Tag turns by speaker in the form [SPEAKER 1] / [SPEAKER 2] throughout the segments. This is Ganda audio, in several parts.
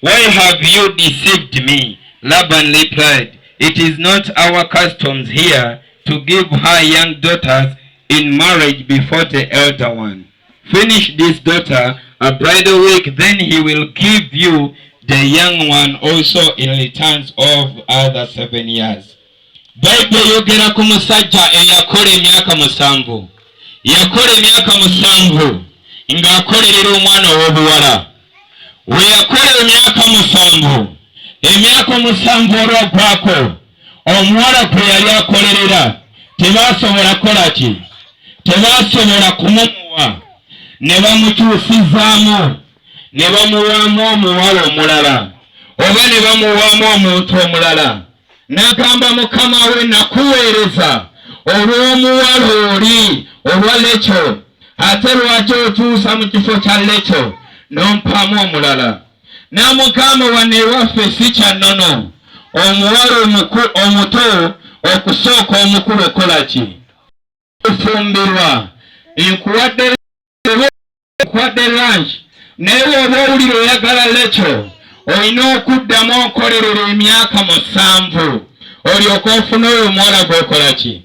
[SPEAKER 1] Why have you deceived me? Laban replied, It is not our customs here to give her young daughters in marriage before the elder one. Finish this daughter a bridal week, then he will give you the young one also in returns of other 7 years. Bible yogera ku musajja eyakola emyaka 7. Yakola emyaka 7 ng'akolerera omwana ow'obuwala. We yakola emyaka 7, emyaka 7 olwagwako omuwala gwe yali akolerera tebasobola kola ki? Tebasobola kumumuwa. Ne bamukyusizaamu ne bamuwaamu omuwala omulala oba ne bamuwaamu omuntu omulala. N'agamba mukama we, nakuweereza olw'omuwala oli olwa Lecho, ate lwaki otuusa mu kifo kya Lecho n'ompaamu omulala? N'amugamba wane ewaffe si kya nnono omuwala omuto okusooka omukulu okola ki? Ofumbirwa. Nkuwadde lunch naye oba owulira oyagala Lecho olina okuddamu okolerera emyaka 7 olyoka ofuna oyo omuwala gwokola ki?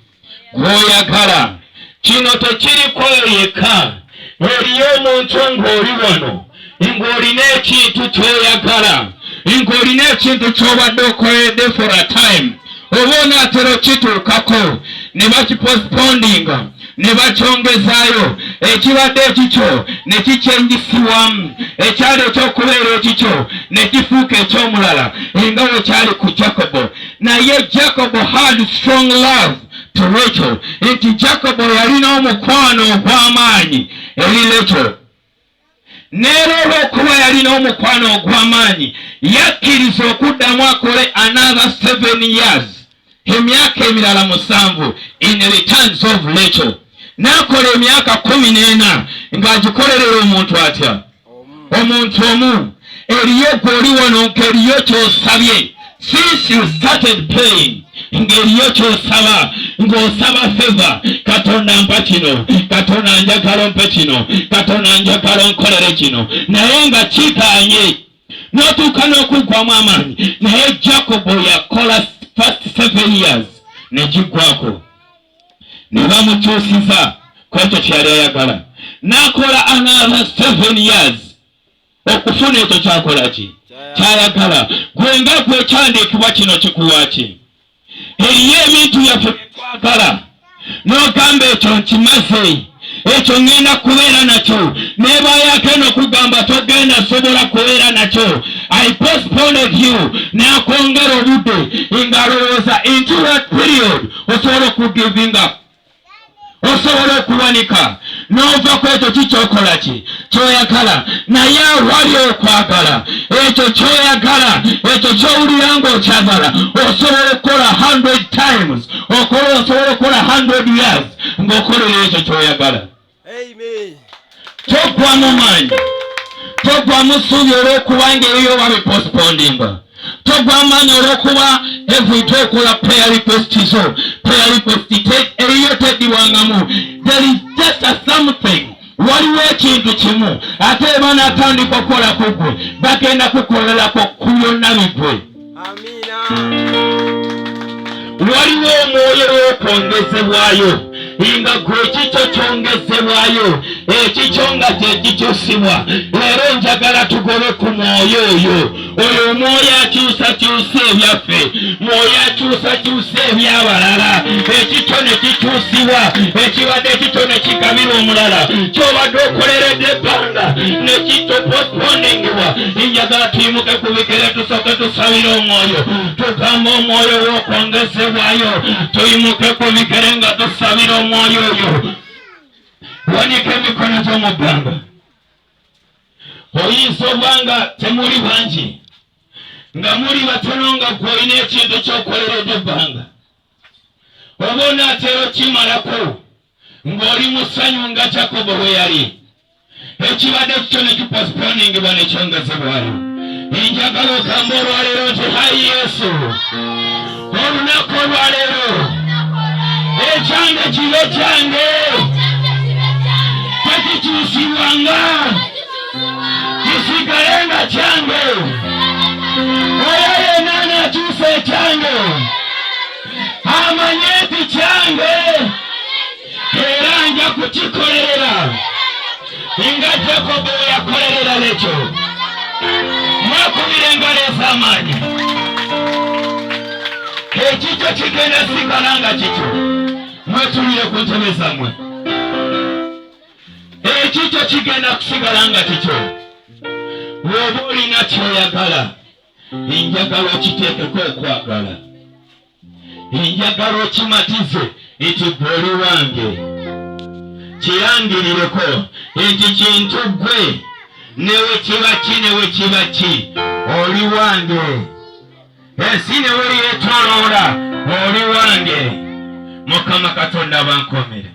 [SPEAKER 1] Gwoyagala. Kino tekiriko yekka. Oliyo omuntu ng'oli wano ng'olina ekintu ky'oyagala, ng'olina ekintu ky'obadde okoledde for a time, oba onaatera okituukako ne bakipostpondinga ne bakyongezaayo, ekibadde ekikyo ne kikyenjisibwamu, ekyali ekyokubeera ekikyo ne kifuuka eky'omulala nga bwe kyali ku Jacobo. Naye Jacobo had strong love to Rachel, nti Jacobo yalina omukwano ogw'amaanyi eri Rachel. Neero olw'okuba yalina omukwano ogw'amaanyi yakkiriza okuddamu akole another 7 years, emyaka emirala 7 in returns of Rachel. N'akola emyaka 14 ng'agikolerera omuntu atya? Omuntu omu. Eriyo gw'oli wano ng'eriyo ky'osabye since you started praying, ng'eriyo ky'osaba, ng'osaba favor. Katonda mpa kino, Katonda njagala mpe kino, Katonda njagala nkolere kino, naye nga kikaanye n'otuuka n'okugwamu amaanyi. Naye Jacobo yakola first 7 years ne giggwako, ne bamukyusiza ku ekyo kyali ayagala. N'akola another 7 years okufuna ekyo kyakola ki? Kyayagala. Gwe nga gwe kyandiikibwa kino kikuwa ki? Eriyo ebintu byaffe twagala n'ogamba ekyo nkimaze, ekyo ngenda kubeera nakyo, neebaayako n'okugamba togenda sobola kubeera nakyo. I postponed you, n'akwongera obudde ng'alowooza into that period osobola okugiving up, osobola okuwanika n'ova ku ekyo kikyokola ki? Kyoyagala. Naye awali okwagala, ekyo kyoyagala, ekyo kyowulira ng'okyagala, osobola okukola 100 times, osobola okukola 100 years ng'okolera ekyo kyoyagala. Amen. Togwamu maanyi, togwamu ssuubi olw'okuba ng'eriyo babipostpondinga, togwamu maanyi olw'okuba evuyite okola prayer request zo, prayer request eriyo teddibwangamu. There is just a something. Waliwo ekintu kimu ate banatandika okukola ku ggwe, bagenda kukolerako ku byonna bigwe. Amina. Waliwo omwoyo w'okwongezebwayo nga gwe ekikyo kyongezebwayo, ekikyo nga kyekikyusibwa. Leero njagala tugobe ku mwoyo oyo. Oyo omwoyo akyusakyusa ebyaffe, mwoyo akyusakyusa ebyabalala. Ekikyo ne kikyusibwa, ekibadde ekikyo ne kigabirwa omulala, kyobadde okoleredde ebbanga ne kitopostpondingibwa. Njagala tuyimuke ku bigere tusooke tusabire omwoyo, tugamba omwoyo w'okwongezebwayo, tuyimuke ku bigere nga tusabire omwoyo oyo. Wanika emikono gyo mu bbanga. Oyinza obanga temuli bangi, nga muli batono, nga gw'olina ekintu ky'okoleredde ebbanga, oba onaatera okimalako ng'oli mu ssanyu nga Jacobo bwe yali. Ekibadde kityo ne kipostponingibwa ne kyongezebwayo. Njagala ogamba olwaleero nti hayi Yesu, olunaku olwaleero ekyange kibe kyange, tekikyusibwanga, kisigale nga kyange. kyange era nja kukikolera nga Yakobo bwe yakolerera Lekyo. Mwakubira engalo ez'amaanyi. Ekikyo kigenda sigala nga kikyo. Mwetulire ku ntebe zammwe. Ekikyo kigenda kusigala nga kikyo. Bw'oba olina ky'oyagala, enjagala okiteekeko okwagala. Enjagala okimatize nti ggwe oli wange. Kirangirireko nti kintu ggwe newe kiba ki oli wange. Ensi newe yeetoloola oli wange. Mukama Katonda bankomere.